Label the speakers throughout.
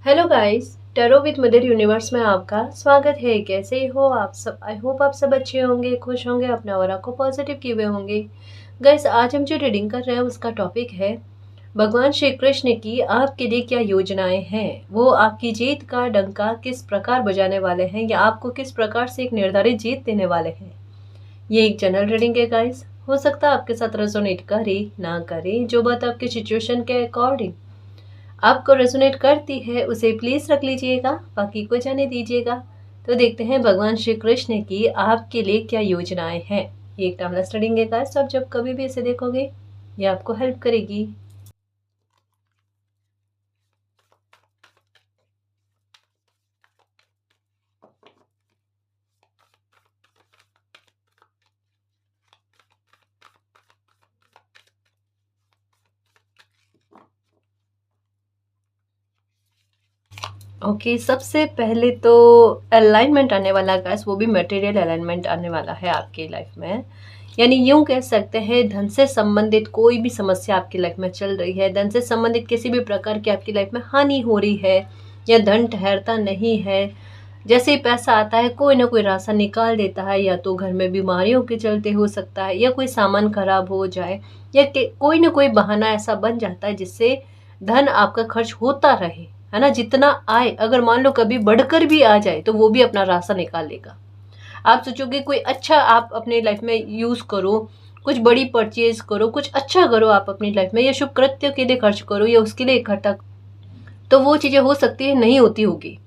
Speaker 1: Hello guys, tarot with mother universe में आपका स्वागत है। कैसे हो आप सब? आई होप आप सब अच्छे होंगे, खुश होंगे, अपने ऑरा को पॉजिटिव किए हुए होंगे। गाइस, आज हम जो रीडिंग कर रहे हैं उसका टॉपिक है भगवान श्री कृष्ण की आपके लिए क्या योजनाएं हैं। वो आपकी जीत का डंका किस प्रकार बजाने वाले हैं या आपको किस प्रकार से एक निर्धारित जीत देने वाले हैं। ये एक जनरल रीडिंग है गाइस। हो सकता है आपके साथ रेजोनेट करे ना करे, जो बात आपके सिचुएशन के अकॉर्डिंग आपको रेजोनेट करती है उसे प्लीज रख लीजिएगा, बाकी को जाने दीजिएगा। तो देखते हैं भगवान श्री कृष्ण की आपके लिए क्या योजनाएं हैं। ये एक टाइमलेस रीडिंग है गाइस, आप जब कभी भी इसे देखोगे ये आपको हेल्प करेगी। ओके, सबसे पहले तो अलाइनमेंट आने वाला गाइस, वो भी मटेरियल अलाइनमेंट आने वाला है आपकी लाइफ में। यानी यूं कह सकते हैं धन से संबंधित कोई भी समस्या आपकी लाइफ में चल रही है, धन से संबंधित किसी भी प्रकार की आपकी लाइफ में हानि हो रही है या धन ठहरता नहीं है। जैसे ही पैसा आता है कोई ना कोई रास्ता निकाल देता है, या तो घर में बीमारियों के चलते हो सकता है, या कोई सामान खराब हो जाए, या कोई ना कोई बहाना ऐसा बन जाता है जिससे धन आपका खर्च होता रहे, है ना। जितना आए, अगर मान लो कभी बढ़कर भी आ जाए तो वो भी अपना रास्ता निकाल लेगा। आप सोचोगे कोई अच्छा आप अपने लाइफ में यूज करो, कुछ बड़ी परचेज करो, कुछ अच्छा करो आप अपनी लाइफ में, या शुभ कृत्य के लिए खर्च करो या उसके लिए इकट्ठा, तो वो चीजें हो सकती है नहीं होती होगी।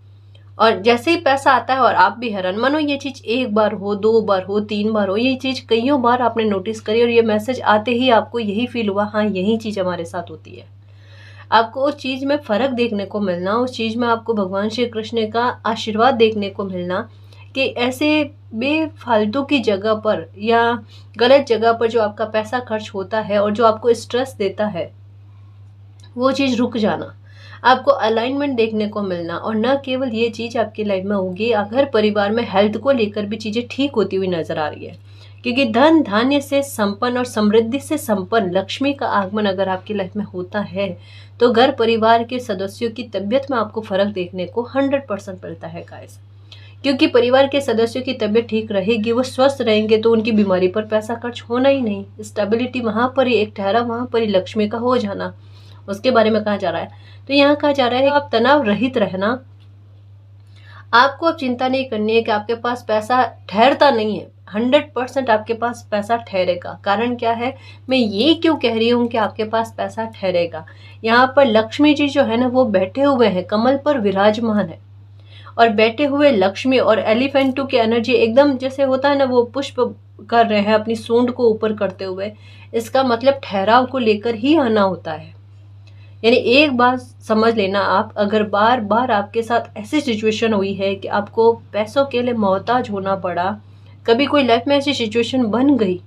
Speaker 1: और जैसे ही पैसा आता है और आप भी हैरान, मानो ये चीज एक बार हो, दो बार हो, तीन बार हो, ये चीज कईयों बार आपने नोटिस करी और ये मैसेज आते ही आपको यही फील हुआ, हाँ यही चीज हमारे साथ होती है। आपको उस चीज में फर्क देखने को मिलना, उस चीज में आपको भगवान श्री कृष्ण का आशीर्वाद देखने को मिलना कि ऐसे बेफालतू की जगह पर या गलत जगह पर जो आपका पैसा खर्च होता है और जो आपको स्ट्रेस देता है, वो चीज रुक जाना, आपको अलाइनमेंट देखने को मिलना। और न केवल ये चीज आपकी लाइफ में होगी, घर परिवार में हेल्थ को लेकर भी चीजें ठीक होती हुई नजर आ रही है। क्योंकि धन धान्य से संपन्न और समृद्धि से संपन्न लक्ष्मी का आगमन अगर आपकी लाइफ में होता है तो घर परिवार के सदस्यों की तबीयत में आपको फर्क देखने को 100% मिलता है गाइस। क्योंकि परिवार के सदस्यों की तबीयत ठीक रहेगी, वो स्वस्थ रहेंगे, तो उनकी बीमारी पर पैसा खर्च होना ही नहीं। स्टेबिलिटी वहां पर ही, एक ठहरा वहां पर ही लक्ष्मी का हो जाना, उसके बारे में कहा जा रहा है। तो यहाँ कहा जा रहा है आप तनाव रहित रहना, आपको अब चिंता नहीं करनी है कि आपके पास पैसा ठहरता नहीं है। 100% आपके पास पैसा ठहरेगा। कारण क्या है, मैं ये क्यों कह रही हूँ कि आपके पास पैसा ठहरेगा? यहाँ पर लक्ष्मी जी जो है ना, वो बैठे हुए हैं, कमल पर विराजमान है। और बैठे हुए लक्ष्मी और एलिफेंटू की एनर्जी एकदम जैसे होता है ना, वो पुष्प कर रहे हैं अपनी सूंड को ऊपर करते हुए। इसका मतलब ठहराव को लेकर ही आना होता है। यानी एक बात समझ लेना आप, अगर बार बार आपके साथ ऐसी सिचुएशन हुई है कि आपको पैसों के लिए मोहताज होना पड़ा, कभी कोई लाइफ में ऐसी सिचुएशन बन गई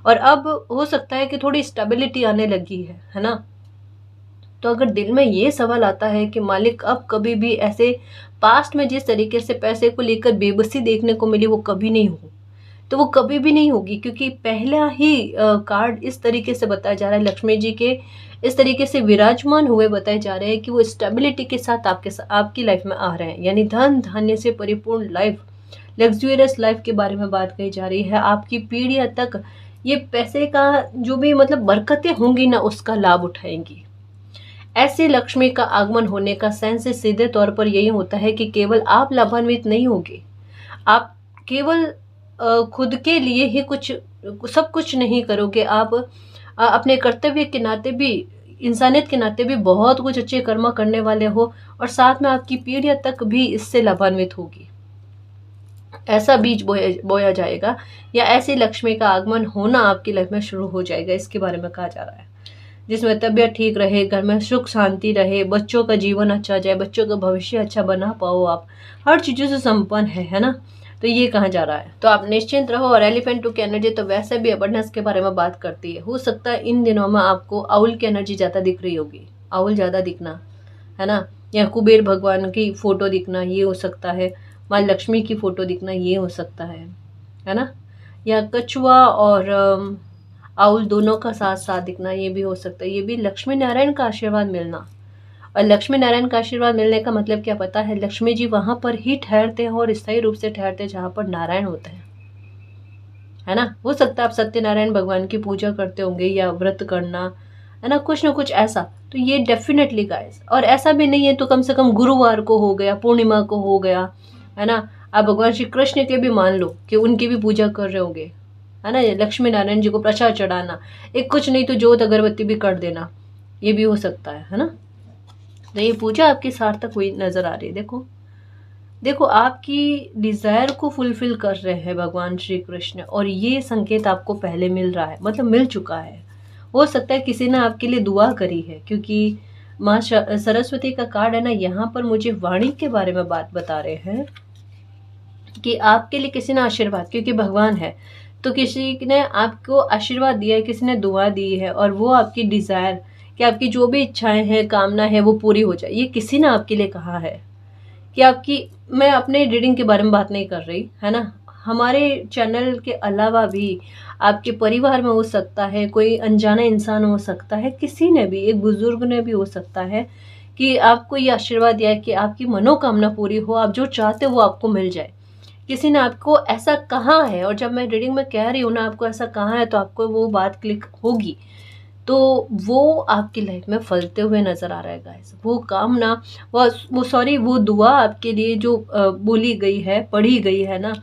Speaker 1: और अब हो सकता है कि थोड़ी स्टेबिलिटी आने लगी है ना, तो अगर दिल में ये सवाल आता है कि मालिक अब कभी भी ऐसे पास्ट में जिस तरीके से पैसे को लेकर बेबसी देखने को मिली वो कभी नहीं हो, तो वो कभी भी नहीं होगी। क्योंकि पहला ही कार्ड इस तरीके से बताया जा रहा है, लक्ष्मी जी के इस तरीके से विराजमान हुए बताए जा रहे हैं कि वो स्टेबिलिटी के साथ आपकी लाइफ में आ रहे हैं। यानी धन धान्य से परिपूर्ण लाइफ, लग्जूरियस लाइफ के बारे में बात कही जा रही है। आपकी पीढ़ियां तक ये पैसे का जो भी मतलब बरकतें होंगी ना, उसका लाभ उठाएंगी। ऐसे लक्ष्मी का आगमन होने का सेंस सीधे तौर पर यही होता है कि केवल आप लाभान्वित नहीं होगे, आप केवल खुद के लिए ही कुछ सब कुछ नहीं करोगे, आप अपने कर्तव्य के नाते भी, इंसानियत के नाते भी बहुत कुछ अच्छे कर्म करने वाले हो, और साथ में आपकी पीढ़ियां तक भी इससे लाभान्वित होगी। ऐसा बीज बोया जाएगा या ऐसी लक्ष्मी का आगमन होना आपकी लाइफ में शुरू हो जाएगा, इसके बारे में कहा जा रहा है। जिसमें तबीयत ठीक रहे, घर में सुख शांति रहे, बच्चों का जीवन अच्छा जाए, बच्चों का भविष्य अच्छा बना पाओ, आप हर चीज़ों से संपन्न है ना। तो ये कहा जा रहा है, तो आप निश्चिंत रहो। और एलिफेंट टू की एनर्जी तो वैसे भी अबंडेंस के बारे में बात करती है। हो सकता है इन दिनों में आपको आउल की एनर्जी ज़्यादा दिख रही होगी, आउल ज़्यादा दिखना, है ना, या कुबेर भगवान की फोटो दिखना, ये हो सकता है। माँ लक्ष्मी की फोटो दिखना, ये हो सकता है ना। या कछुआ और आउल दोनों का साथ साथ दिखना, ये भी हो सकता है। ये भी लक्ष्मी नारायण का आशीर्वाद मिलना। और लक्ष्मी नारायण का आशीर्वाद मिलने का मतलब क्या पता है? लक्ष्मी जी वहां पर ही ठहरते हैं और स्थायी रूप से ठहरते हैं जहां पर नारायण होते हैं, है ना। हो सकता है आप सत्यनारायण भगवान की पूजा करते होंगे या व्रत करना, है ना कुछ ऐसा। तो ये डेफिनेटली गाइस, और ऐसा भी नहीं है तो कम से कम गुरुवार को हो गया, पूर्णिमा को हो गया, है ना। आप भगवान श्री कृष्ण के भी मान लो कि उनकी भी पूजा कर रहे होंगे, है ना। लक्ष्मी नारायण जी को प्रसाद चढ़ाना, एक कुछ नहीं तो जोत अगरबत्ती भी कर देना, ये भी हो सकता है ना। तो ये पूजा आपकी सार्थक हुई नजर आ रही है। देखो देखो, आपकी डिजायर को फुलफिल कर रहे हैं भगवान श्री कृष्ण, और ये संकेत आपको पहले मिल रहा है, मतलब मिल चुका है। हो सकता है किसी ने आपके लिए दुआ करी है, क्योंकि माँ सरस्वती का कार्ड है ना, यहाँ पर मुझे वाणी के बारे में बात बता रहे हैं कि आपके लिए किसी ने आशीर्वाद, क्योंकि भगवान है तो किसी ने आपको आशीर्वाद दिया है, किसी ने दुआ दी है, और वो आपकी डिजायर कि आपकी जो भी इच्छाएं हैं, कामना है, वो पूरी हो जाए, ये किसी ने आपके लिए कहा है कि आपकी। मैं अपने रीडिंग के बारे में बात नहीं कर रही, है ना। हमारे चैनल के अलावा भी आपके परिवार में हो सकता है, कोई अनजाना इंसान हो सकता है, किसी ने भी, एक बुजुर्ग ने भी हो सकता है कि आपको ये आशीर्वाद दिया है कि आपकी मनोकामना पूरी हो, आप जो चाहते हो वो आपको मिल जाए। किसी ने आपको ऐसा कहा है, और जब मैं रीडिंग में कह रही हूँ ना आपको ऐसा कहा है, तो आपको वो बात क्लिक होगी, तो वो आपकी लाइफ में फलते हुए नजर आ रहा है गाइस। वो कामना, वो सॉरी, वो दुआ आपके लिए जो बोली गई है, पढ़ी गई है ना,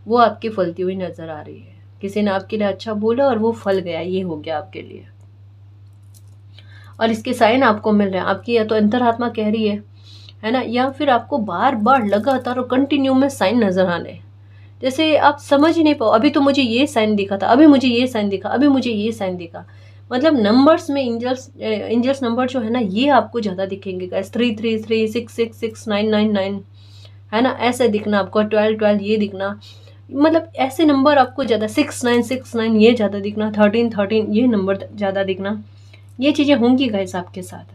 Speaker 1: वो आपकी फलती हुई नजर आ रही है। किसी ने आपके लिए अच्छा बोला और वो फल गया, ये हो गया आपके लिए। और इसके साइन आपको मिल रहे हैं, आपकी या तो अंतरात्मा कह रही है ना, या फिर आपको बार बार लगातार और कंटिन्यू में साइन नजर आने, जैसे आप समझ ही नहीं पाओ, अभी तो मुझे ये साइन दिखा था, अभी मुझे ये साइन दिखा, अभी मुझे ये साइन दिखा। मतलब नंबर्स में एंजल्स नंबर जो है ना, ये आपको ज्यादा दिखेंगे गाइस। 333, 666, 999, है ना, ऐसे दिखना आपको। 12 ये दिखना, मतलब ऐसे नंबर आपको ज्यादा, 6969 ये ज्यादा दिखना, 13 ये नंबर ज्यादा दिखना, ये चीजें होंगी गाइस आपके साथ।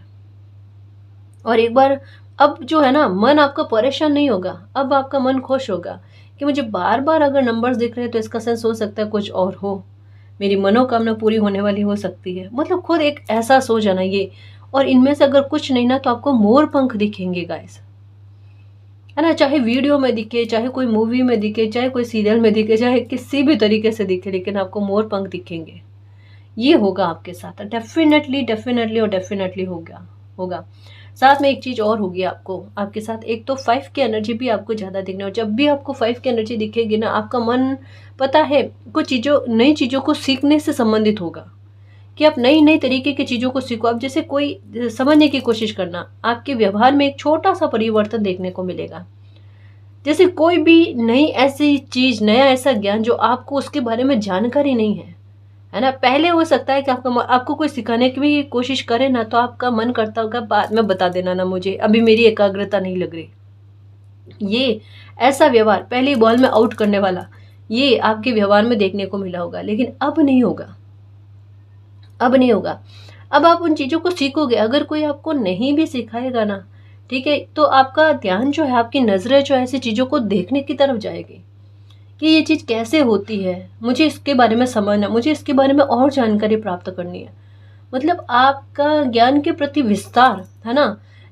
Speaker 1: और एक बार अब जो है ना, मन आपका परेशान नहीं होगा, अब आपका मन खुश होगा कि मुझे बार बार अगर नंबर्स दिख रहे हैं तो इसका सेंस हो सकता है कुछ और हो, मेरी मनोकामना पूरी होने वाली हो सकती है। मतलब खुद एक एहसास हो जाना ये। और इनमें से अगर कुछ नहीं ना, तो आपको मोर पंख दिखेंगे गाइस, है ना। चाहे वीडियो में दिखे, चाहे कोई मूवी में दिखे, चाहे कोई सीरियल में दिखे, चाहे किसी भी तरीके से दिखे, लेकिन आपको मोर पंख दिखेंगे। ये होगा आपके साथ, डेफिनेटली डेफिनेटली और डेफिनेटली होगा। साथ में एक चीज और होगी आपको, आपके साथ, एक तो 5 की एनर्जी भी आपको ज्यादा दिखने, और जब भी आपको 5 की एनर्जी दिखेगी ना, आपका मन, पता है, कुछ नई चीजों को सीखने से संबंधित होगा, कि आप नई नई तरीके की चीजों को सीखो। आप जैसे कोई समझने की कोशिश करना, आपके व्यवहार में एक छोटा सा परिवर्तन देखने को मिलेगा। जैसे कोई भी नई ऐसी चीज, नया ऐसा ज्ञान जो आपको उसके बारे में जानकारी नहीं है ना। पहले हो सकता है कि आपको कोई सिखाने की भी कोशिश करे ना, तो आपका मन करता होगा बाद में बता देना ना, मुझे अभी मेरी एकाग्रता नहीं लग रही। ये ऐसा व्यवहार, पहले बॉल में आउट करने वाला, ये आपके व्यवहार में देखने को मिला होगा, लेकिन अब नहीं होगा, अब नहीं होगा। अब आप उन चीजों को सीखोगे। अगर कोई आपको नहीं भी सिखाएगा ना, ठीक है, तो आपका ध्यान जो है, आपकी नजरें जो है, ऐसी चीजों को देखने की तरफ जाएगी कि ये चीज कैसे होती है, मुझे इसके बारे में समझना, मुझे इसके बारे में और जानकारी प्राप्त करनी है। मतलब आपका ज्ञान के प्रति विस्तार, है ना,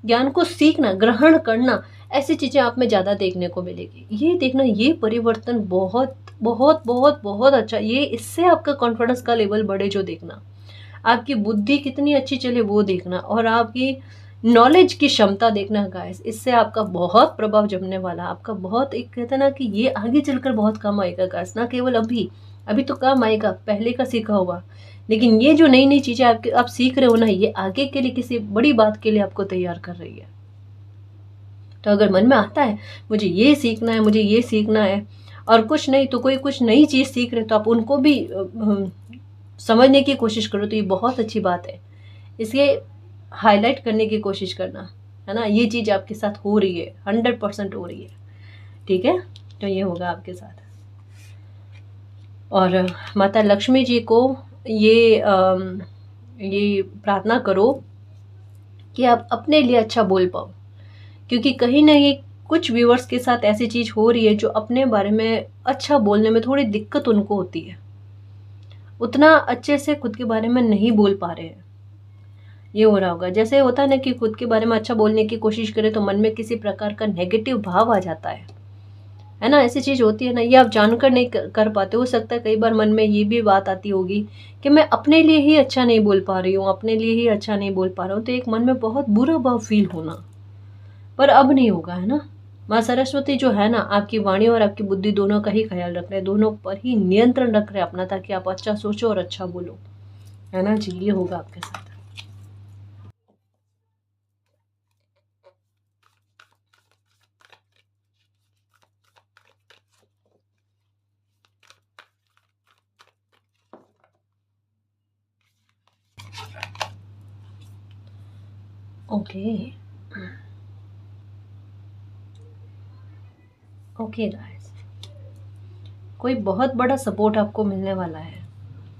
Speaker 1: ज्ञान को सीखना, ग्रहण करना, ऐसी चीजें आप में ज्यादा देखने को मिलेगी। ये देखना, ये परिवर्तन बहुत बहुत बहुत बहुत अच्छा, ये इससे आपका कॉन्फिडेंस का लेवल बढ़े जो देखना, आपकी बुद्धि कितनी अच्छी चले वो देखना, और आपकी नॉलेज की क्षमता देखना गाइस, इससे आपका बहुत प्रभाव जमने वाला, आपका बहुत, एक कहते हैं ना कि ये आगे चलकर बहुत काम आएगा गाइस, ना केवल अभी तो काम आएगा, पहले का सीखा हुआ, लेकिन ये जो नई नई चीजें आप सीख रहे हो ना, ये आगे के लिए किसी बड़ी बात के लिए आपको तैयार कर रही है। तो अगर मन में आता है मुझे ये सीखना है, मुझे ये सीखना है, और कुछ नहीं तो कोई कुछ नई चीज सीख रहे, तो आप उनको भी समझने की कोशिश करो, तो ये बहुत अच्छी बात है। इसलिए हाईलाइट करने की कोशिश करना, है ना, ये चीज आपके साथ हो रही है, 100% हो रही है, ठीक है। तो ये होगा आपके साथ। और माता लक्ष्मी जी को ये प्रार्थना करो कि आप अपने लिए अच्छा बोल पाओ, क्योंकि कहीं ना कहीं कुछ व्यूअर्स के साथ ऐसी चीज हो रही है जो अपने बारे में अच्छा बोलने में थोड़ी दिक्कत उनको होती है, उतना अच्छे से खुद के बारे में नहीं बोल पा रहे हैं। ये हो रहा होगा। जैसे होता है ना कि खुद के बारे में अच्छा बोलने की कोशिश करें तो मन में किसी प्रकार का नेगेटिव भाव आ जाता है ना, ऐसी चीज़ होती है ना, ये आप जानकर नहीं कर पाते। हो सकता है कई बार मन में ये भी बात आती होगी कि मैं अपने लिए ही अच्छा नहीं बोल पा रही हूँ, अपने लिए ही अच्छा नहीं बोल पा रहा हूँ, तो एक मन में बहुत बुरा भाव फील होना। पर अब नहीं होगा, है ना। माँ सरस्वती जो है ना, आपकी वाणी और आपकी बुद्धि दोनों का ही ख्याल रख रहे हैं, दोनों पर ही नियंत्रण रख रहे हैं अपना, ताकि आप अच्छा सोचो और अच्छा बोलो, है ना जी। ये होगा आपके साथ। ओके ओके गाइस, कोई बहुत बड़ा सपोर्ट आपको मिलने वाला है।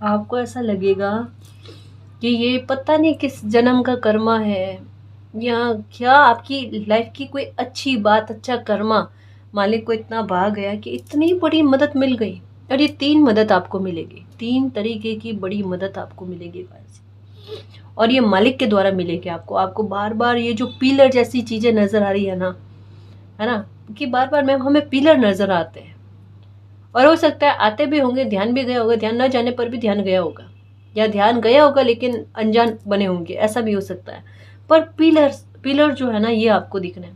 Speaker 1: आपको ऐसा लगेगा कि ये पता नहीं किस जन्म का कर्मा है, या क्या आपकी लाइफ की कोई अच्छी बात, अच्छा कर्मा मालिक को इतना भा गया कि इतनी बड़ी मदद मिल गई। और ये 3 मदद आपको मिलेगी, 3 तरीके की बड़ी मदद आपको मिलेगी गाइस, और ये मालिक के द्वारा मिलेगी आपको। आपको बार बार ये जो पिलर जैसी चीज़ें नज़र आ रही है ना, कि बार बार मैम हमें पिलर नज़र आते हैं, और हो सकता है आते भी होंगे, ध्यान भी गया होगा, ध्यान न जाने पर भी ध्यान गया होगा, या ध्यान गया होगा लेकिन अनजान बने होंगे, ऐसा भी हो सकता है। पर पिलर जो है ना, ये आपको दिखना है।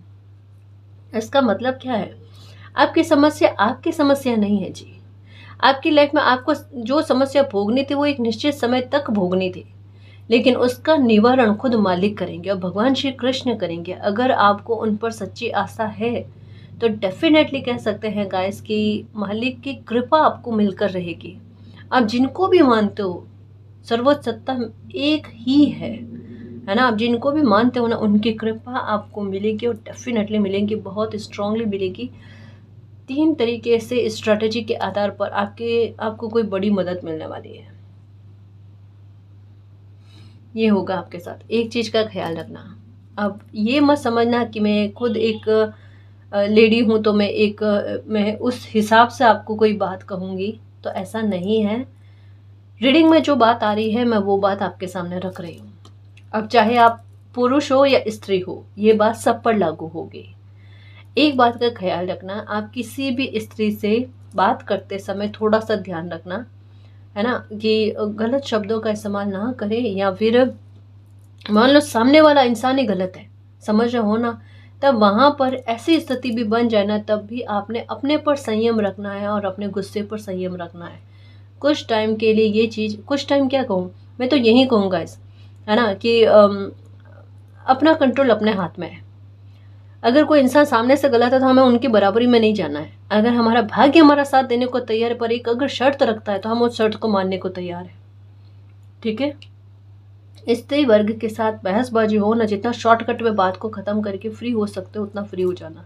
Speaker 1: इसका मतलब क्या है, आपकी समस्या नहीं है जी। आपकी लाइफ में आपको जो समस्या भोगनी थी वो एक निश्चित समय तक भोगनी थी, लेकिन उसका निवारण खुद मालिक करेंगे और भगवान श्री कृष्ण करेंगे। अगर आपको उन पर सच्ची आस्था है तो डेफिनेटली कह सकते हैं गाइस कि मालिक की कृपा आपको मिलकर रहेगी। आप जिनको भी मानते हो, सर्वोच्च सत्ता एक ही है ना, आप जिनको भी मानते हो ना, उनकी कृपा आपको मिलेगी, और डेफिनेटली मिलेगी, बहुत स्ट्रांगली मिलेगी। 3 तरीके से स्ट्रैटेजी के आधार पर आपको कोई बड़ी मदद मिलने वाली है। ये होगा आपके साथ। एक चीज़ का ख्याल रखना, अब ये मत समझना कि मैं खुद एक लेडी हूँ तो मैं उस हिसाब से आपको कोई बात कहूँगी, तो ऐसा नहीं है। रीडिंग में जो बात आ रही है मैं वो बात आपके सामने रख रही हूँ। अब चाहे आप पुरुष हो या स्त्री हो, ये बात सब पर लागू होगी। एक बात का ख्याल रखना, आप किसी भी स्त्री से बात करते समय थोड़ा सा ध्यान रखना, है ना, कि गलत शब्दों का इस्तेमाल ना करें, या फिर मान लो सामने वाला इंसान ही गलत है, समझ रहे हो ना, तब वहाँ पर ऐसी स्थिति भी बन जाए ना, तब भी आपने अपने पर संयम रखना है और अपने गुस्से पर संयम रखना है। कुछ टाइम के लिए ये चीज़, कुछ टाइम क्या कहूँ, मैं तो यही कहूँगा इस, है ना, कि अपना कंट्रोल अपने हाथ में है। अगर कोई इंसान सामने से गलत है तो हमें उनकी बराबरी में नहीं जाना है। अगर हमारा भाग्य हमारा साथ देने को तैयार है, पर एक अगर शर्त रखता है तो हम उस शर्त को मानने को तैयार है। ठीक है, स्त्री वर्ग के साथ बहसबाजी हो ना, जितना शॉर्टकट में बात को ख़त्म करके फ्री हो सकते हो उतना फ्री हो जाना,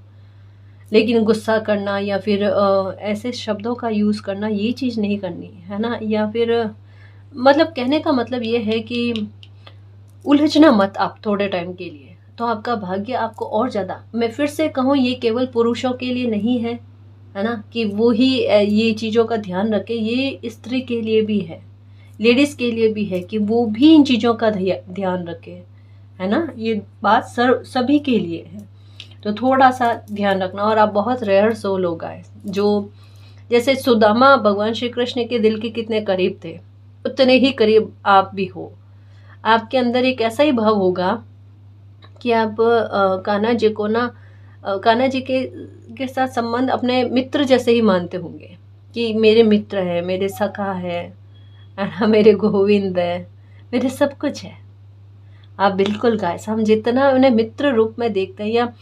Speaker 1: लेकिन गुस्सा करना या फिर ऐसे शब्दों का यूज़ करना, ये चीज़ नहीं करनी है ना। या फिर मतलब कहने का मतलब ये है कि उलझना मत आप थोड़े टाइम के लिए, तो आपका भाग्य आपको और ज़्यादा, मैं फिर से कहूँ, ये केवल पुरुषों के लिए नहीं है ना, कि वो ही ये चीज़ों का ध्यान रखे, ये स्त्री के लिए भी है, लेडीज़ के लिए भी है, कि वो भी इन चीज़ों का ध्यान रखे, है ना। ये बात सभी के लिए है, तो थोड़ा सा ध्यान रखना। और आप बहुत रेयर सोल हो गाइस, जो जैसे सुदामा भगवान श्री कृष्ण के दिल के कितने करीब थे, उतने ही करीब आप भी हो। आपके अंदर एक ऐसा ही भाव होगा कि आप कान्हा जी को ना, कान्हा जी के साथ संबंध अपने मित्र जैसे ही मानते होंगे, कि मेरे मित्र है, मेरे सखा है ना, मेरे गोविंद है, मेरे सब कुछ है। आप बिल्कुल गाइस, हम जितना उन्हें मित्र रूप में देखते हैं, या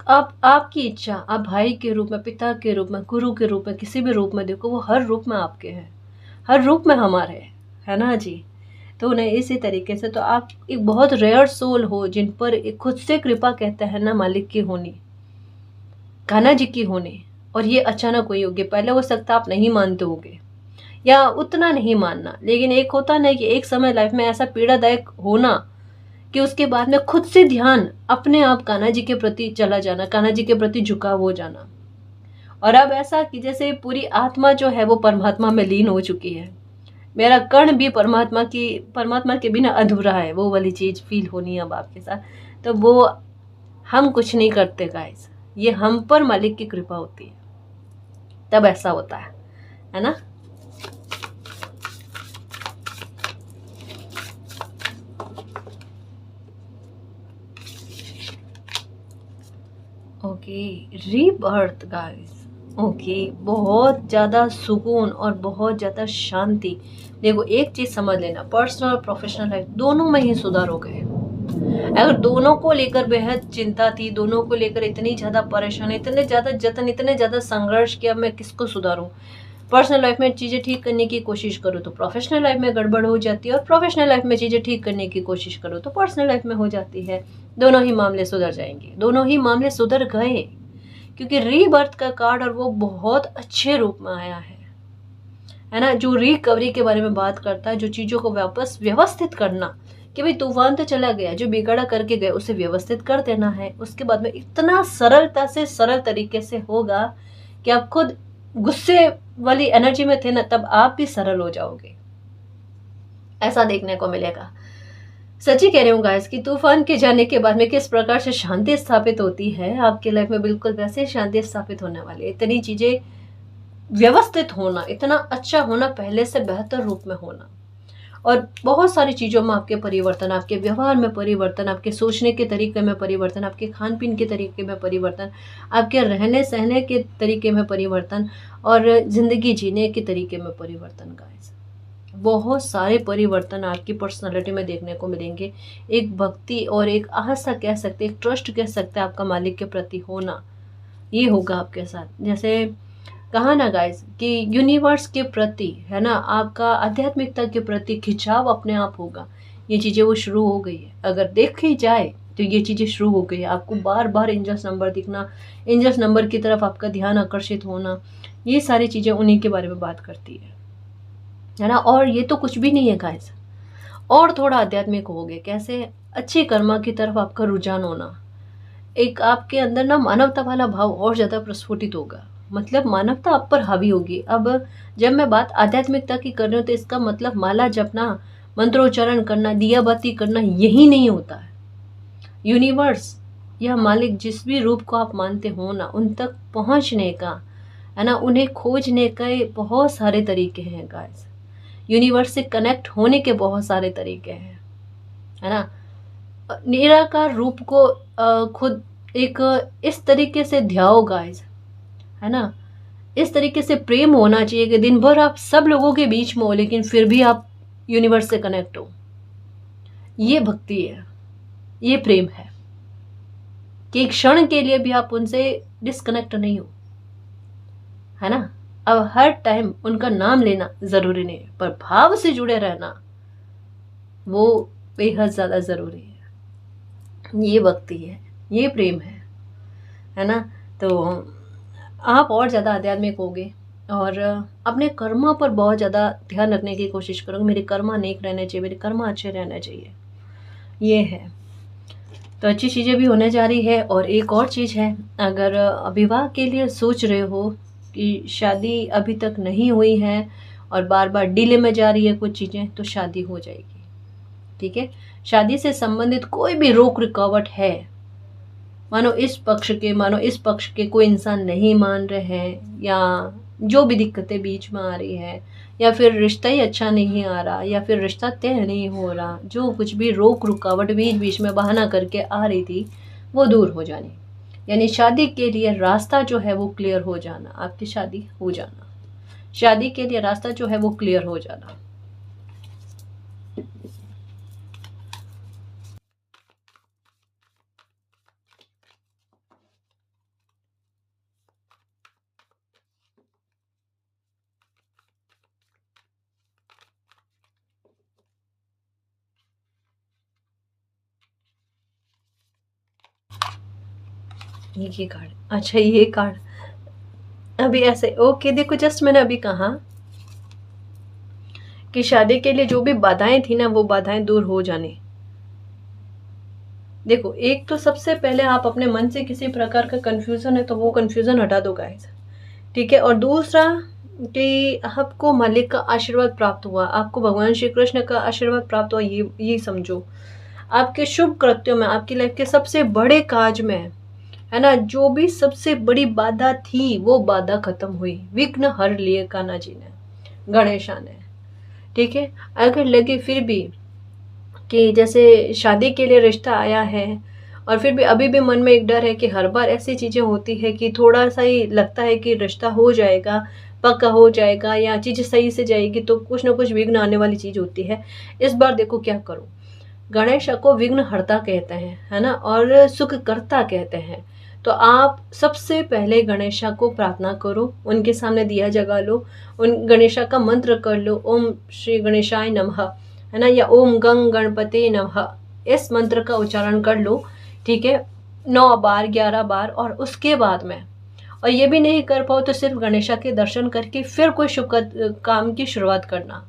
Speaker 1: आपकी इच्छा, आप भाई के रूप में, पिता के रूप में, गुरु के रूप में, किसी भी रूप में देखो, वो हर रूप में आपके हैं, हर रूप में हमारे है ना जी। तो उन्हें इसी तरीके से, तो आप एक बहुत रेयर सोल हो जिन पर एक खुद से कृपा कहते हैं ना मालिक की होनी, कान्हा जी की होनी, और ये अचानक हुई होगी। पहले हो सकता आप नहीं मानते होगे या उतना नहीं मानना, लेकिन एक होता ना कि एक समय लाइफ में ऐसा पीड़ादायक होना कि उसके बाद में खुद से ध्यान अपने आप कान्हा जी के प्रति चला जाना, कान्हा जी के प्रति झुकाव हो जाना। और अब ऐसा कि जैसे पूरी आत्मा जो है वो परमात्मा में लीन हो चुकी है, मेरा कण भी परमात्मा के बिना अधूरा है, वो वाली चीज़ फील होनी है अब आपके साथ। तो वो हम कुछ नहीं करते गाइस, ये हम पर मालिक की कृपा होती है, तब ऐसा होता है ना। Okay, rebirth guys. ओके, बहुत ज़्यादा सुकून और बहुत ज़्यादा शांति। देखो एक चीज़ समझ लेना, पर्सनल और प्रोफेशनल लाइफ दोनों में ही सुधार हो गए। अगर दोनों को लेकर बेहद चिंता थी, दोनों को लेकर इतनी ज़्यादा परेशान, इतने ज़्यादा जतन, इतने ज़्यादा संघर्ष किया, मैं किसको सुधारूं। पर्सनल लाइफ में चीज़ें ठीक करने की कोशिश करो तो प्रोफेशनल लाइफ में गड़बड़ हो जाती है, और प्रोफेशनल लाइफ में चीज़ें ठीक करने की कोशिश करो तो पर्सनल लाइफ में हो जाती है। दोनों ही मामले सुधर जाएंगे, दोनों ही मामले सुधर गए, क्योंकि रीबर्थ का कार्ड और वो बहुत अच्छे रूप में आया है ना, जो रिकवरी के बारे में बात करता है, जो चीज़ों को वापस व्यवस्थित करना, कि भाई तूफान तो चला गया, जो बिगड़ा करके गए उसे व्यवस्थित कर देना है। उसके बाद में इतना सरलता से, सरल तरीके से होगा कि आप खुद गुस्से वाली एनर्जी में थे ना, तब आप भी सरल हो जाओगे, ऐसा देखने को मिलेगा। सच्ची कह रही हूँ गाइस कि तूफान के जाने के बाद में किस प्रकार से शांति स्थापित होती है आपके लाइफ में, बिल्कुल वैसे शांति स्थापित होने वाली है। इतनी चीजें व्यवस्थित होना, इतना अच्छा होना, पहले से बेहतर रूप में होना, और बहुत सारी चीज़ों में आपके परिवर्तन, आपके व्यवहार में परिवर्तन, आपके सोचने के तरीके में परिवर्तन, आपके खान पीन के तरीके में परिवर्तन, आपके रहने सहने के तरीके में परिवर्तन, और ज़िंदगी जीने के तरीके में परिवर्तन गाइस। बहुत सारे परिवर्तन आपकी पर्सनालिटी में देखने को मिलेंगे। एक भक्ति और एक आस्था कह सकते, एक ट्रस्ट कह सकते हैं आपका मालिक के प्रति होना, ये होगा आपके साथ। जैसे कहा ना गाइस कि यूनिवर्स के प्रति है ना, आपका आध्यात्मिकता के प्रति खिंचाव अपने आप होगा। ये चीज़ें वो शुरू हो गई है, अगर देखी जाए तो ये चीज़ें शुरू हो गई है। आपको बार बार एंजल्स नंबर दिखना, एंजल्स नंबर की तरफ आपका ध्यान आकर्षित होना, ये सारी चीज़ें उन्हीं के बारे में बात करती है ना। और ये तो कुछ भी नहीं है गाइस, और थोड़ा आध्यात्मिक हो गए, कैसे, अच्छी कर्मा की तरफ आपका रुझान होना, एक आपके अंदर ना मानवता वाला भाव और ज़्यादा प्रस्फुटित होगा, मतलब मानवता आप पर हावी होगी। अब जब मैं बात आध्यात्मिकता की कर रही हूँ तो इसका मतलब माला जपना, मंत्रोच्चारण करना, दिया बाती करना यही नहीं होता है। यूनिवर्स या मालिक जिस भी रूप को आप मानते हो ना, उन तक पहुँचने का है ना, उन्हें खोजने के बहुत सारे तरीके हैं गाइस। यूनिवर्स से कनेक्ट होने के बहुत सारे तरीके हैं, है ना। निराकार रूप को खुद एक इस तरीके से ध्याओ गाइस, है ना। इस तरीके से प्रेम होना चाहिए कि दिन भर आप सब लोगों के बीच में हो, लेकिन फिर भी आप यूनिवर्स से कनेक्ट हो। ये भक्ति है, ये प्रेम है, कि एक क्षण के लिए भी आप उनसे डिस्कनेक्ट नहीं हो, है ना। अब हर टाइम उनका नाम लेना जरूरी नहीं है, पर भाव से जुड़े रहना वो बेहद ज्यादा जरूरी है। ये भक्ति है, ये प्रेम है ना। तो आप और ज़्यादा आध्यात्मिक होगे, और अपने कर्मा पर बहुत ज़्यादा ध्यान रखने की कोशिश करोगे। मेरे कर्मा नेक रहने चाहिए, मेरे कर्मा अच्छे रहने चाहिए, ये है। तो अच्छी चीज़ें भी होने जा रही है। और एक और चीज़ है, अगर विवाह के लिए सोच रहे हो कि शादी अभी तक नहीं हुई है और बार बार डिले में जा रही है कुछ चीज़ें, तो शादी हो जाएगी, ठीक है। शादी से संबंधित कोई भी रोक रुकावट है, मानो इस पक्ष के कोई इंसान नहीं मान रहे हैं, या जो भी दिक्कतें बीच में आ रही है, या फिर रिश्ता ही अच्छा नहीं आ रहा, या फिर रिश्ता तय नहीं हो रहा, जो कुछ भी रोक रुकावट बीच बीच में बहाना करके आ रही थी, वो दूर हो जानी, यानी शादी के लिए रास्ता जो है वो क्लियर हो जाना, आपकी शादी हो जाना, शादी के लिए रास्ता जो है वो क्लियर हो जाना। ये कार्ड, अच्छा ये कार्ड अभी ऐसे, ओके देखो जस्ट मैंने अभी कहा कि शादी के लिए जो भी बाधाएं थी ना, वो बाधाएं दूर हो जाने। देखो एक तो सबसे पहले आप अपने मन से किसी प्रकार का कंफ्यूजन है तो वो कंफ्यूजन हटा दो गाइस, ठीक है। और दूसरा कि आपको मालिक का आशीर्वाद प्राप्त हुआ, आपको भगवान श्री कृष्ण का आशीर्वाद प्राप्त हुआ, ये समझो। आपके शुभ कृत्यों में, आपकी लाइफ के सबसे बड़े काज में, है ना, जो भी सबसे बड़ी बाधा थी वो बाधा खत्म हुई, विघ्न हर लिए कान्हा जी ने, गणेशा ने। ठीक है। अगर लगे फिर भी कि जैसे शादी के लिए रिश्ता आया है और फिर भी अभी भी मन में एक डर है कि हर बार ऐसी चीज़ें होती है कि थोड़ा सा ही लगता है कि रिश्ता हो जाएगा, पक्का हो जाएगा या चीज़ें सही से जाएगी, तो कुछ ना कुछ विघ्न आने वाली चीज़ होती है। इस बार देखो क्या करो, गणेश को विघ्नहर्ता कहते हैं, है ना, और सुखकर्ता कहते हैं। तो आप सबसे पहले गणेशा को प्रार्थना करो, उनके सामने दिया जगा लो, उन गणेशा का मंत्र कर लो, ओम श्री गणेशाय नमः, है ना, या ओम गंग गणपति नमः, इस मंत्र का उच्चारण कर लो। ठीक है, 9 बार 11 बार। और उसके बाद में, और ये भी नहीं कर पाओ तो सिर्फ गणेशा के दर्शन करके फिर कोई शुभ काम की शुरुआत करना,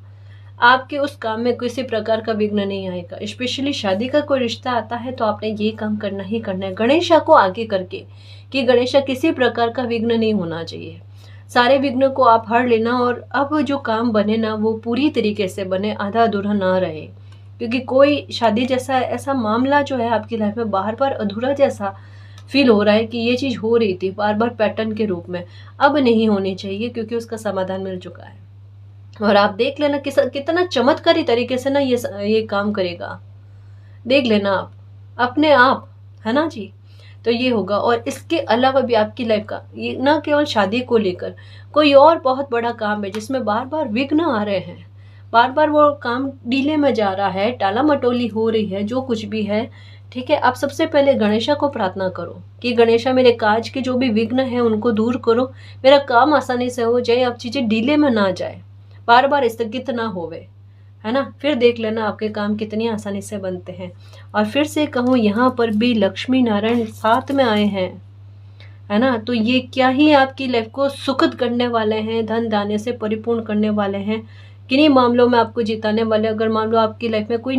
Speaker 1: आपके उस काम में किसी प्रकार का विघ्न नहीं आएगा। स्पेशली शादी का कोई रिश्ता आता है तो आपने ये काम करना ही करना है, गणेशा को आगे करके, कि गणेशा किसी प्रकार का विघ्न नहीं होना चाहिए। सारे विघ्न को आप हर लेना, और अब जो काम बने ना वो पूरी तरीके से बने, आधा अधूरा ना रहे। क्योंकि कोई शादी जैसा ऐसा मामला जो है आपकी लाइफ में बार बार अधूरा जैसा फील हो रहा है कि ये चीज़ हो रही थी बार बार पैटर्न के रूप में, अब नहीं होनी चाहिए, क्योंकि उसका समाधान मिल चुका है। और आप देख लेना कितना चमत्कारी तरीके से ना ये काम करेगा, देख लेना आप अपने आप, है ना जी। तो ये होगा। और इसके अलावा भी आपकी लाइफ का ये ना केवल शादी को लेकर कोई और बहुत बड़ा काम है जिसमें बार बार विघ्न आ रहे हैं, बार बार वो काम डीले में जा रहा है, टाला मटोली हो रही है, जो कुछ भी है। ठीक है, आप सबसे पहले गणेशा को प्रार्थना करो कि गणेशा मेरे काज के जो भी विघ्न है उनको दूर करो, मेरा काम आसानी से हो जाए, अब चीज़ें डीले में ना जाए, बार बार स्थगित ना होवे, है ना। फिर देख लेना आपके काम कितनी आसानी से बनते हैं। और फिर से कहूँ, यहाँ पर भी लक्ष्मी नारायण साथ में आए हैं, है ना, तो ये क्या ही आपकी लाइफ को सुखद करने वाले हैं, धन दाने से परिपूर्ण करने वाले हैं, किन्हीं मामलों में आपको जिताने वाले। अगर मान लो आपकी लाइफ में कोई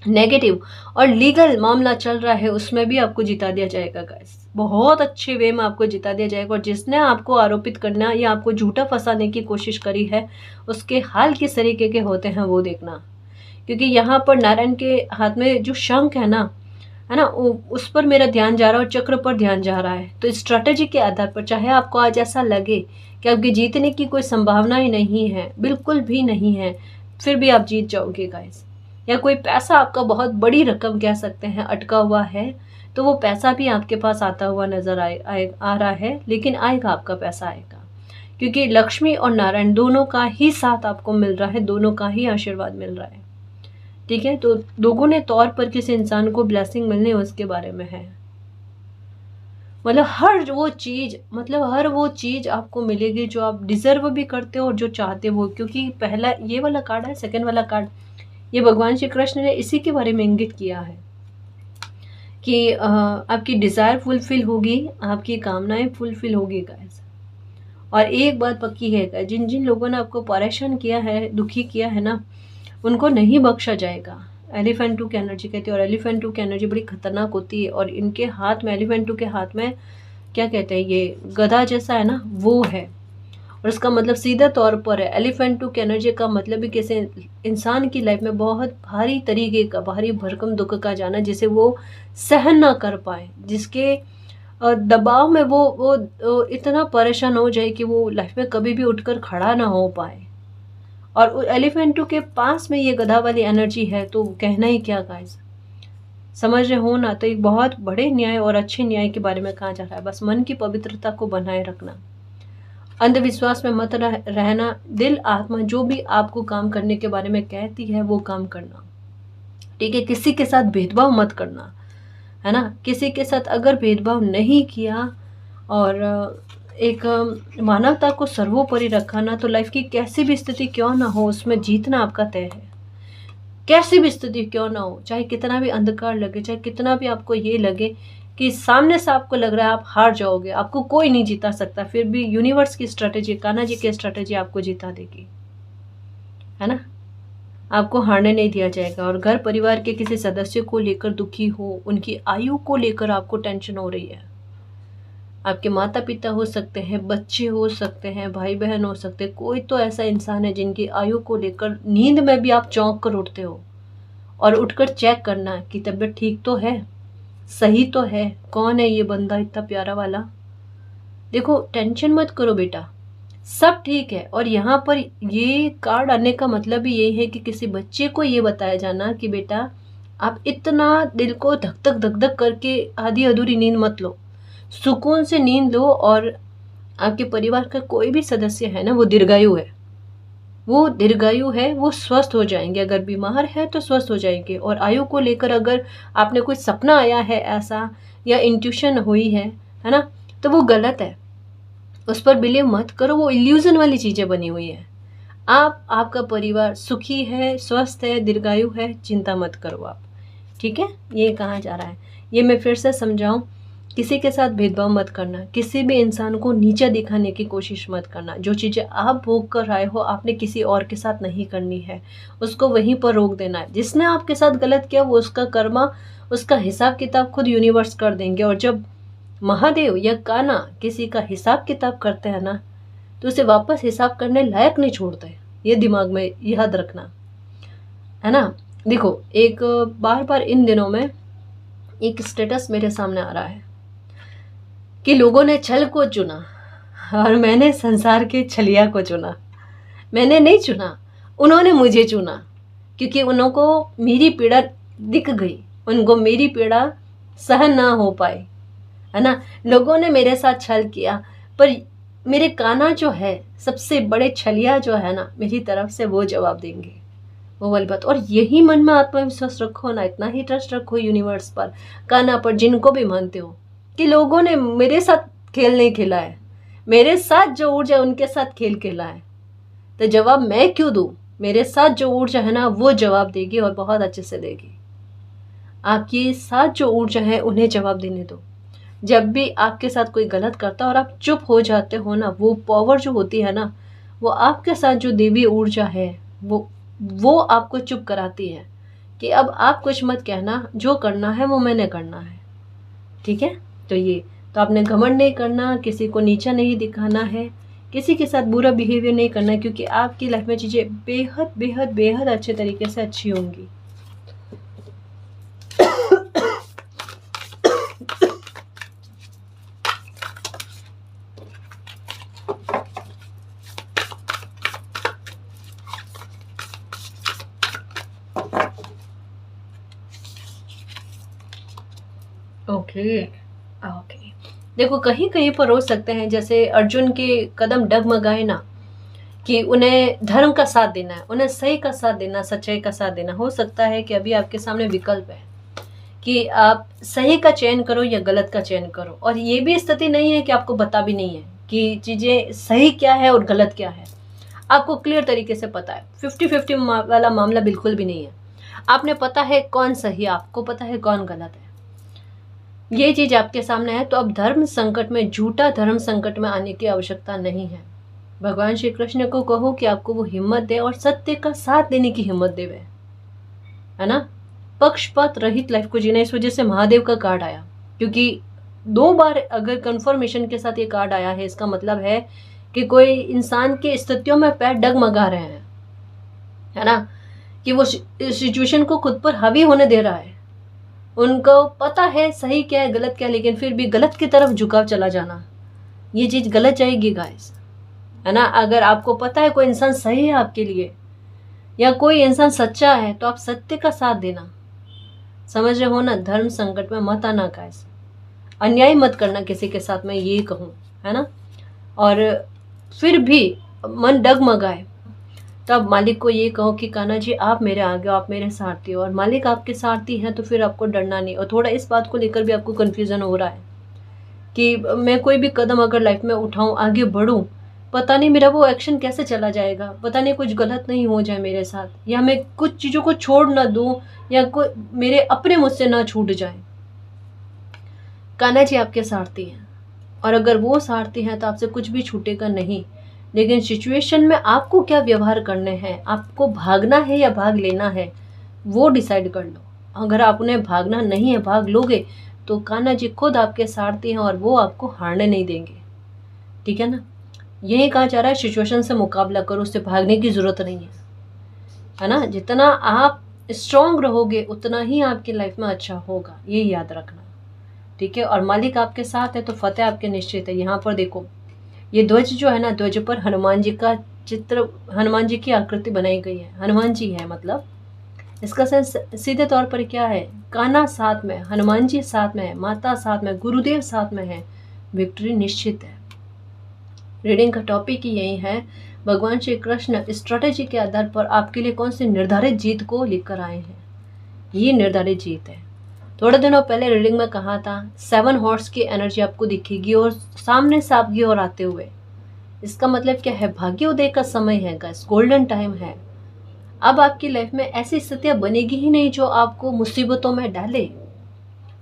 Speaker 1: नेगेटिव और लीगल मामला चल रहा है, उसमें भी आपको जिता दिया जाएगा गाइस, बहुत अच्छे वे में आपको जिता दिया जाएगा। और जिसने आपको आरोपित करना या आपको झूठा फंसाने की कोशिश करी है, उसके हाल किस तरीके के होते हैं वो देखना। क्योंकि यहाँ पर नारायण के हाथ में जो शंख है ना, उस पर मेरा ध्यान जा रहा है और चक्र पर ध्यान जा रहा है। तो स्ट्रैटेजी के आधार पर, चाहे आपको आज ऐसा लगे कि आपके जीतने की कोई संभावना ही नहीं है, बिल्कुल भी नहीं है, फिर भी आप जीत जाओगे गाइस। या कोई पैसा आपका बहुत बड़ी रकम कह सकते हैं अटका हुआ है, तो वो पैसा भी आपके पास आता हुआ नजर आ रहा है, लेकिन आएगा, आपका पैसा आएगा। क्योंकि लक्ष्मी और नारायण दोनों का ही साथ आपको मिल रहा है, दोनों का ही आशीर्वाद मिल रहा है। ठीक है, तो दोगुने तौर पर किसी इंसान को ब्लेसिंग मिलने उसके बारे में है। मतलब हर वो चीज आपको मिलेगी जो आप डिजर्व भी करते हो और जो चाहते हो। क्योंकि पहला ये वाला कार्ड है, सेकंड वाला कार्ड, ये भगवान श्री कृष्ण ने इसी के बारे में इंगित किया है कि आपकी डिजायर फुलफिल होगी, आपकी कामनाएं फुलफिल होगी गाइस। और एक बात पक्की है, जिन जिन लोगों ने आपको परेशान किया है, दुखी किया है ना, उनको नहीं बख्शा जाएगा। एलिफेंटू की एनर्जी कहती है, और एलिफेंटू की एनर्जी बड़ी खतरनाक होती है। और इनके हाथ में, एलिफेंटू के हाथ में क्या कहते हैं, ये गधा जैसा है ना, वो है। और इसका मतलब सीधा तौर पर है, एलिफेंटू की एनर्जी का मतलब भी किसी इंसान की लाइफ में बहुत भारी तरीके का, भारी भरकम दुख का जाना, जिसे वो सहन ना कर पाए, जिसके दबाव में वो इतना परेशान हो जाए कि वो लाइफ में कभी भी उठकर खड़ा ना हो पाए। और एलिफेंटू के पास में ये गधा वाली एनर्जी है, तो कहना ही क्या गाइस, समझ रहे हो ना। तो एक बहुत बड़े न्याय और अच्छे न्याय के बारे में कहा जा रहा है। बस मन की पवित्रता को बनाए रखना, अंधविश्वास में मत रहना, दिल आत्मा जो भी आपको काम करने के बारे में कहती है वो काम करना। ठीक है, किसी के साथ भेदभाव मत करना, है ना। किसी के साथ अगर भेदभाव नहीं किया और एक मानवता को सर्वोपरि रखा ना, तो लाइफ की कैसी भी स्थिति क्यों ना हो, उसमें जीतना आपका तय है। कैसी भी स्थिति क्यों ना हो, चाहे कितना भी अंधकार लगे, चाहे कितना भी आपको ये लगे कि सामने से आपको लग रहा है आप हार जाओगे, आपको कोई नहीं जीता सकता, फिर भी यूनिवर्स की स्ट्रेटेजी, कान्हा जी की स्ट्रेटेजी आपको जीता देगी, है ना। आपको हारने नहीं दिया जाएगा। और घर परिवार के किसी सदस्य को लेकर दुखी हो, उनकी आयु को लेकर आपको टेंशन हो रही है, आपके माता पिता हो सकते हैं, बच्चे हो सकते हैं, भाई बहन हो सकते हैं, कोई तो ऐसा इंसान है जिनकी आयु को लेकर नींद में भी आप चौंक कर उठते हो और उठकर चेक करना कि तबीयत ठीक तो है, सही तो है, कौन है ये बंदा इतना प्यारा वाला। देखो टेंशन मत करो बेटा, सब ठीक है। और यहाँ पर ये कार्ड आने का मतलब ही यही है कि किसी बच्चे को ये बताया जाना कि बेटा आप इतना दिल को धक धक धक धक करके आधी अधूरी नींद मत लो, सुकून से नींद लो। और आपके परिवार का कोई भी सदस्य है ना, वो दीर्घायु है, वो दीर्घायु है, वो स्वस्थ हो जाएंगे। अगर बीमार है तो स्वस्थ हो जाएंगे। और आयु को लेकर अगर आपने कोई सपना आया है ऐसा, या इंट्यूशन हुई है ना, तो वो गलत है, उस पर बिलीव मत करो, वो इल्यूजन वाली चीज़ें बनी हुई है। आपका परिवार सुखी है, स्वस्थ है, दीर्घायु है, चिंता मत करो आप, ठीक है। ये कहा जा रहा है, ये मैं फिर से समझाऊं, किसी के साथ भेदभाव मत करना, किसी भी इंसान को नीचा दिखाने की कोशिश मत करना। जो चीज़ें आप भोग कर आए हो आपने किसी और के साथ नहीं करनी है, उसको वहीं पर रोक देना है। जिसने आपके साथ गलत किया वो उसका कर्मा, उसका हिसाब किताब खुद यूनिवर्स कर देंगे। और जब महादेव या कान्हा किसी का हिसाब किताब करते हैं ना, तो उसे वापस हिसाब करने लायक नहीं छोड़ते। ये दिमाग में याद रखना, है ना। देखो एक बार बार इन दिनों में एक स्टेटस मेरे सामने आ रहा है कि लोगों ने छल को चुना और मैंने संसार के छलिया को चुना। मैंने नहीं चुना, उन्होंने मुझे चुना, क्योंकि उनको मेरी पीड़ा दिख गई, उनको मेरी पीड़ा सहन ना हो पाई, है ना। लोगों ने मेरे साथ छल किया, पर मेरे कान्हा जो है, सबसे बड़े छलिया जो है ना मेरी तरफ से, वो जवाब देंगे, वो वाली बात। और यही मन में आत्मविश्वास रखो ना, इतना ही ट्रस्ट रखो यूनिवर्स पर, कान्हा पर, जिनको भी मानते हो, कि लोगों ने मेरे साथ खेल नहीं खेला है, मेरे साथ जो ऊर्जा उनके साथ खेल खेला है, तो जवाब मैं क्यों दूं। मेरे साथ जो ऊर्जा है ना वो जवाब देगी, और बहुत अच्छे से देगी। आपके साथ जो ऊर्जा है उन्हें जवाब देने दो। जब भी आपके साथ कोई गलत करता है और आप चुप हो जाते हो ना, वो पावर जो होती है ना, वो आपके साथ जो देवी ऊर्जा है, वो आपको चुप कराती है कि अब आप कुछ मत कहना, जो करना है वो मैंने करना है, ठीक है। तो आपने घमंड नहीं करना, किसी को नीचा नहीं दिखाना है, किसी के साथ बुरा बिहेवियर नहीं करना है, क्योंकि आपकी लाइफ में चीज़ें बेहद बेहद बेहद अच्छे तरीके से अच्छी होंगी। ओके ओके, देखो कहीं कहीं पर हो सकते हैं, जैसे अर्जुन के कदम डगमगाए ना, कि उन्हें धर्म का साथ देना है, उन्हें सही का साथ देना, सच्चाई का साथ देना। हो सकता है कि अभी आपके सामने विकल्प है कि आप सही का चयन करो या गलत का चयन करो। और ये भी स्थिति नहीं है कि आपको पता भी नहीं है कि चीज़ें सही क्या है और गलत क्या है, आपको क्लियर तरीके से पता है। 50-50 वाला मामला बिल्कुल भी नहीं है। आपने पता है कौन सही, आपको पता है कौन गलत है, ये चीज आपके सामने है। तो अब धर्म संकट में, झूठा धर्म संकट में आने की आवश्यकता नहीं है। भगवान श्री कृष्ण को कहो कि आपको वो हिम्मत दे और सत्य का साथ देने की हिम्मत देवे, है ना। पक्षपात रहित लाइफ को जीना। इस वजह से महादेव का कार्ड आया, क्योंकि 2 बार अगर कंफर्मेशन के साथ ये कार्ड आया है, इसका मतलब है कि कोई इंसान के स्थितियों में पैर डगमगा रहे हैं, है ना, कि वो सिचुएशन को खुद पर हावी होने दे रहा है। उनको पता है सही क्या है गलत क्या है, लेकिन फिर भी गलत की तरफ झुकाव चला जाना, ये चीज़ गलत जाएगी गाइस, है ना। अगर आपको पता है कोई इंसान सही है आपके लिए, या कोई इंसान सच्चा है, तो आप सत्य का साथ देना, समझ रहे हो ना। धर्म संकट में मत आना गाइस, अन्याय मत करना किसी के साथ, मैं ये कहूँ, है ना। और फिर भी मन डगमगाए, तब मालिक को ये कहो कि कान्हा जी आप मेरे आगे हो, आप मेरे सारथी हो। और मालिक आपके सारथी हैं तो फिर आपको डरना नहीं। और थोड़ा इस बात को लेकर भी आपको कन्फ्यूज़न हो रहा है कि मैं कोई भी कदम अगर लाइफ में उठाऊं, आगे बढ़ूं, पता नहीं मेरा वो एक्शन कैसे चला जाएगा, पता नहीं कुछ गलत नहीं हो जाए मेरे साथ, या मैं कुछ चीज़ों को छोड़ ना दूं, या कोई मेरे अपने मुझसे ना छूट जाए। कान्हा जी आपके सारथी हैं, और अगर वो सारथी हैं तो आपसे कुछ भी छूटेगा नहीं। लेकिन सिचुएशन में आपको क्या व्यवहार करने हैं, आपको भागना है या भाग लेना है, वो डिसाइड कर लो। अगर आप उन्हें भागना नहीं है, भाग लोगे, तो कान्हा जी खुद आपके सारथी हैं और वो आपको हारने नहीं देंगे, ठीक है ना। यही कहा जा रहा है, सिचुएशन से मुकाबला करो, उससे भागने की ज़रूरत नहीं है ना। जितना आप स्ट्रांग रहोगे उतना ही आपकी लाइफ में अच्छा होगा, ये याद रखना, ठीक है। और मालिक आपके साथ है तो फतेह आपके निश्चित है। यहाँ पर देखो ये ध्वज जो है ना, ध्वज पर हनुमान जी का चित्र, हनुमान जी की आकृति बनाई गई है, हनुमान जी है, मतलब इसका सेंस सीधे तौर पर क्या है, कान्हा साथ में, हनुमान जी साथ में है, माता साथ में, गुरुदेव साथ में है, विक्ट्री निश्चित है। रीडिंग का टॉपिक ही यही है, भगवान श्री कृष्ण स्ट्रेटेजी के आधार पर आपके लिए कौन सी निर्धारित जीत को लेकर आए हैं। ये निर्धारित जीत है। थोड़े दिनों पहले रीडिंग में कहा था 7 हॉर्स की एनर्जी आपको दिखेगी और सामने से आपकी ओर आते हुए। इसका मतलब क्या है, भाग्योदय का समय है गाइस, गोल्डन टाइम है। अब आपकी लाइफ में ऐसी स्थितियां बनेगी ही नहीं जो आपको मुसीबतों में डाले।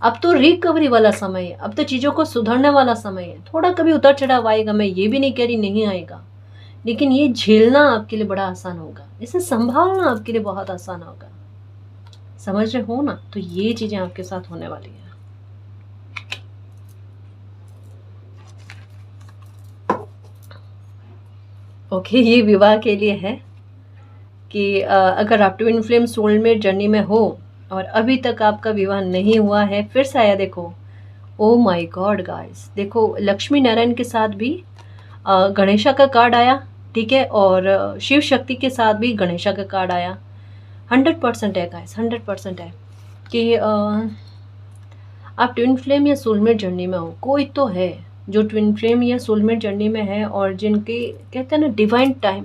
Speaker 1: अब तो रिकवरी वाला समय है, अब तो चीज़ों को सुधरने वाला समय है। थोड़ा कभी उतर चढ़ाव आएगा, मैं ये भी नहीं कह रही नहीं आएगा, लेकिन ये झेलना आपके लिए बड़ा आसान होगा, इसे संभालना आपके लिए बहुत आसान होगा, समझ रहे हो ना। तो ये चीज़ें आपके साथ होने वाली है। ओके, ये विवाह के लिए है कि अगर आप ट्विन फ्लेम सोलमेट जर्नी में हो और अभी तक आपका विवाह नहीं हुआ है, फिर से आया देखो, ओ माय गॉड गाइस, देखो लक्ष्मी नारायण के साथ भी गणेशा का कार्ड आया, ठीक है, और शिव शक्ति के साथ भी गणेशा का कार्ड आया। 100% है गाइस, 100% है कि आप ट्विन फ्लेम या सोलमेट जर्नी में हो। कोई तो है जो ट्विन फ्लेम या सोलमेट जर्नी में है और जिनके कहते हैं ना डिवाइन टाइम,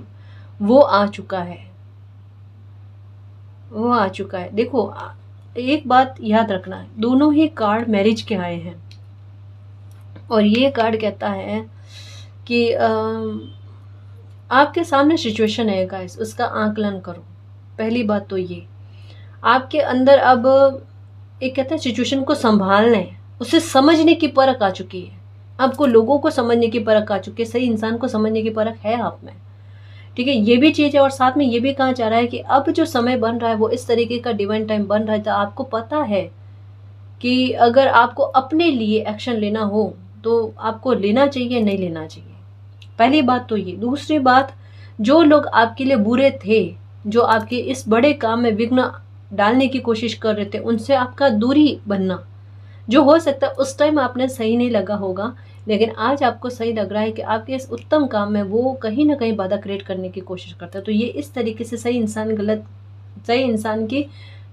Speaker 1: वो आ चुका है, वो आ चुका है। देखो एक बात याद रखना है, दोनों ही कार्ड मैरिज के आए हैं और ये कार्ड कहता है कि आपके सामने सिचुएशन है गाइस, उसका आकलन करो। पहली बात तो ये, आपके अंदर अब एक कहते हैं सिचुएशन को संभालने, उसे समझने की परख आ चुकी है, आपको लोगों को समझने की परख आ चुकी है, सही इंसान को समझने की परख है आप में, ठीक है। ये भी चीज़ है और साथ में ये भी कहा जा रहा है कि अब जो समय बन रहा है वो इस तरीके का डिवाइन टाइम बन रहा है, तो आपको पता है कि अगर आपको अपने लिए एक्शन लेना हो तो आपको लेना चाहिए, नहीं लेना चाहिए। पहली बात तो ये। दूसरी बात, जो लोग आपके लिए बुरे थे, जो आपके इस बड़े काम में विघ्न डालने की कोशिश कर रहे थे, उनसे आपका दूरी बनना, जो हो सकता है उस टाइम आपने सही नहीं लगा होगा, लेकिन आज आपको सही लग रहा है कि आपके इस उत्तम काम में वो कहीं ना कहीं बाधा क्रिएट करने की कोशिश करता है। तो ये इस तरीके से सही इंसान की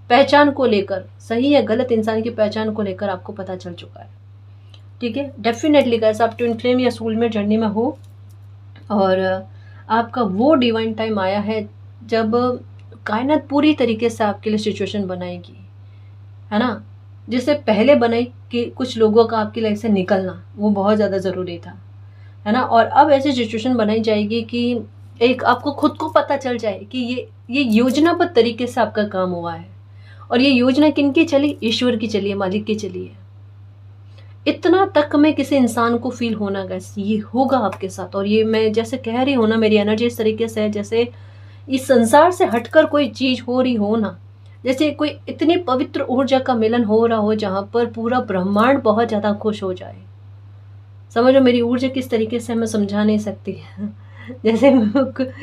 Speaker 1: पहचान को लेकर, सही या गलत इंसान की पहचान को लेकर आपको पता चल चुका है, ठीक है। डेफिनेटली गाइस, आप ट्विन फ्लेम या सोलमेट जर्नी में हो और आपका वो डिवाइन टाइम आया है जब कायनात पूरी तरीके से आपके लिए सिचुएशन बनाएगी, है ना। जिससे पहले बनाई कि कुछ लोगों का आपकी लाइफ से निकलना, वो बहुत ज़्यादा ज़रूरी था, है ना। और अब ऐसी सिचुएशन बनाई जाएगी कि एक आपको खुद को पता चल जाए कि ये योजनाबद्ध तरीके से आपका काम हुआ है और ये योजना किनकी चली, ईश्वर की चली है, मालिक की चली है। इतना तक में किसी इंसान को फील होना गैस, ये होगा आपके साथ। और ये मैं जैसे कह रही हूँ ना, मेरी एनर्जी इस तरीके से है जैसे इस संसार से हटकर कोई चीज़ हो रही हो ना, जैसे कोई इतनी पवित्र ऊर्जा का मिलन हो रहा हो जहाँ पर पूरा ब्रह्मांड बहुत ज़्यादा खुश हो जाए। समझो मेरी ऊर्जा किस तरीके से मैं समझा नहीं सकती जैसे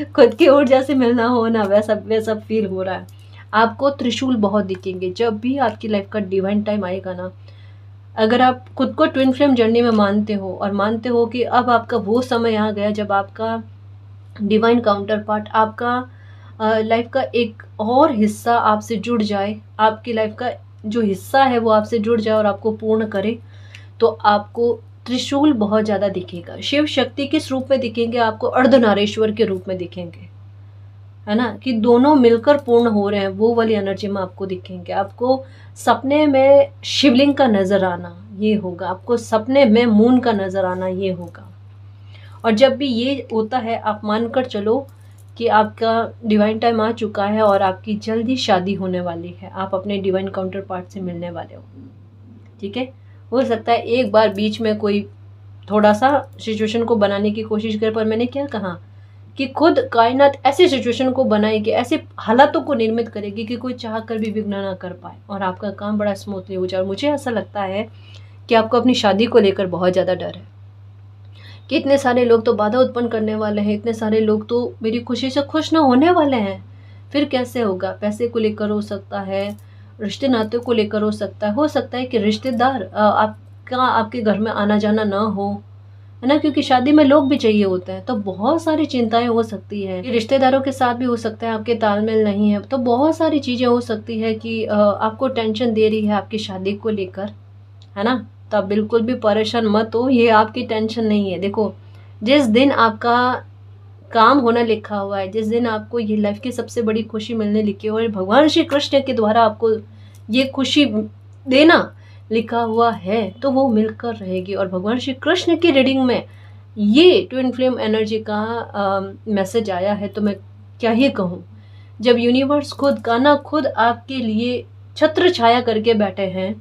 Speaker 1: खुद की ऊर्जा से मिलना हो ना, वैसा फील हो रहा है। आपको त्रिशूल बहुत दिखेंगे जब भी आपकी लाइफ का डिवाइन टाइम आएगा ना। अगर आप खुद को ट्विन फ्लेम जर्नी में मानते हो और मानते हो कि अब आपका वो समय आ गया जब आपका डिवाइन काउंटर पार्ट, आपका लाइफ का एक और हिस्सा आपसे जुड़ जाए, आपकी लाइफ का जो हिस्सा है वो आपसे जुड़ जाए और आपको पूर्ण करे, तो आपको त्रिशूल बहुत ज़्यादा दिखेगा। शिव शक्ति किस रूप में दिखेंगे आपको, अर्धनारीश्वर के रूप में दिखेंगे, है ना, कि दोनों मिलकर पूर्ण हो रहे हैं, वो वाली एनर्जी में आपको दिखेंगे। आपको सपने में शिवलिंग का नज़र आना ये होगा, आपको सपने में मून का नज़र आना ये होगा। और जब भी ये होता है आप मानकर चलो कि आपका डिवाइन टाइम आ चुका है और आपकी जल्दी शादी होने वाली है, आप अपने डिवाइन काउंटर पार्ट से मिलने वाले हो, ठीक है। हो सकता है एक बार बीच में कोई थोड़ा सा सिचुएशन को बनाने की कोशिश करे, पर मैंने क्या कहा कि खुद कायनात ऐसी सिचुएशन को बनाएगी, ऐसे हालातों को निर्मित करेगी कि कोई चाह कर भी विघ्न ना कर पाए और आपका काम बड़ा स्मूथली हो जाए। और मुझे ऐसा लगता है कि आपको अपनी शादी को लेकर बहुत ज़्यादा डर है कि इतने सारे लोग तो बाधा उत्पन्न करने वाले हैं, इतने सारे लोग तो मेरी खुशी से खुश ना होने वाले हैं, फिर कैसे होगा। पैसे को लेकर हो सकता है, रिश्ते नाते को लेकर हो सकता है कि रिश्तेदार आपका आपके घर में आना जाना ना हो, है ना, क्योंकि शादी में लोग भी चाहिए होते हैं, तो बहुत सारी चिंताएं हो सकती है। कि रिश्तेदारों के साथ भी हो सकता है आपके तालमेल नहीं है, तो बहुत सारी चीज़ें हो सकती है कि आपको टेंशन दे रही है आपकी शादी को लेकर, है ना। तो आप बिल्कुल भी परेशान मत हो, ये आपकी टेंशन नहीं है। देखो, जिस दिन आपका काम होना लिखा हुआ है, जिस दिन आपको ये लाइफ की सबसे बड़ी खुशी मिलने लिखी हुई है, भगवान श्री कृष्ण के द्वारा आपको ये खुशी देना लिखा हुआ है, तो वो मिलकर रहेगी। और भगवान श्री कृष्ण की रीडिंग में ये ट्विन फ्लेम एनर्जी का मैसेज आया है, तो मैं क्या ही कहूँ। जब यूनिवर्स खुद का ना खुद आपके लिए छत्र छाया करके बैठे हैं,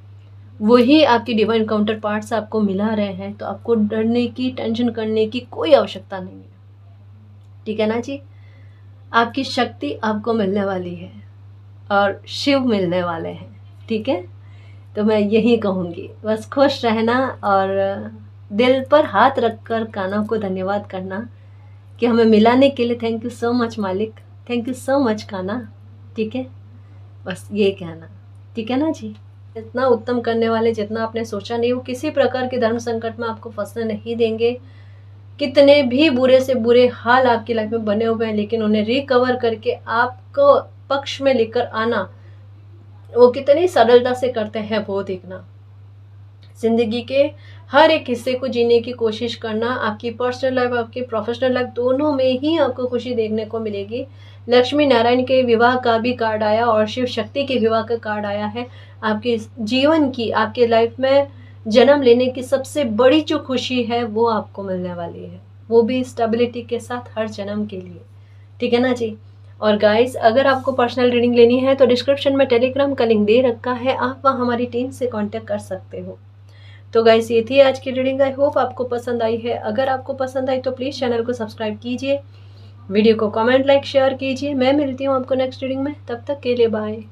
Speaker 1: वही आपके डिवाइन काउंटर पार्ट्स आपको मिला रहे हैं, तो आपको डरने की, टेंशन करने की कोई आवश्यकता नहीं है, ठीक है ना जी। आपकी शक्ति आपको मिलने वाली है और शिव मिलने वाले हैं, ठीक है। तो मैं यही कहूँगी, बस खुश रहना और दिल पर हाथ रखकर कान्हा को धन्यवाद करना कि हमें मिलाने के लिए। थैंक यू सो मच मालिक, thank you so much Kanha, ठीक है। बस ये कहना, ठीक है ना जी। इतना उत्तम करने वाले जितना आपने सोचा नहीं, वो किसी प्रकार के धर्म संकट में आपको फंसने नहीं देंगे। कितने भी बुरे से बुरे हाल आपकी लाइफ में बने हुए हैं, लेकिन उन्हें रिकवर करके आपको पक्ष में लेकर आना वो कितनी सरलता से करते हैं, वो देखना। जिंदगी के हर एक हिस्से को जीने की कोशिश करना। आपकी पर्सनल लाइफ, आपकी प्रोफेशनल लाइफ, दोनों में ही आपको खुशी देखने को मिलेगी। लक्ष्मी नारायण के विवाह का भी कार्ड आया और शिव शक्ति के विवाह का कार्ड आया है। आपके जीवन की, आपके लाइफ में जन्म लेने की सबसे बड़ी जो खुशी है वो आपको मिलने वाली है, वो भी स्टेबिलिटी के साथ हर जन्म के लिए, ठीक है ना जी। और गाइस, अगर आपको पर्सनल रीडिंग लेनी है तो डिस्क्रिप्शन में टेलीग्राम का लिंक दे रखा है, आप वहाँ हमारी टीम से कांटेक्ट कर सकते हो। तो गाइस, ये थी आज की रीडिंग। आई होप आपको पसंद आई है। अगर आपको पसंद आई तो प्लीज़ चैनल को सब्सक्राइब कीजिए, वीडियो को कमेंट, लाइक, शेयर कीजिए। मैं मिलती हूँ आपको नेक्स्ट रीडिंग में, तब तक के लिए बाय।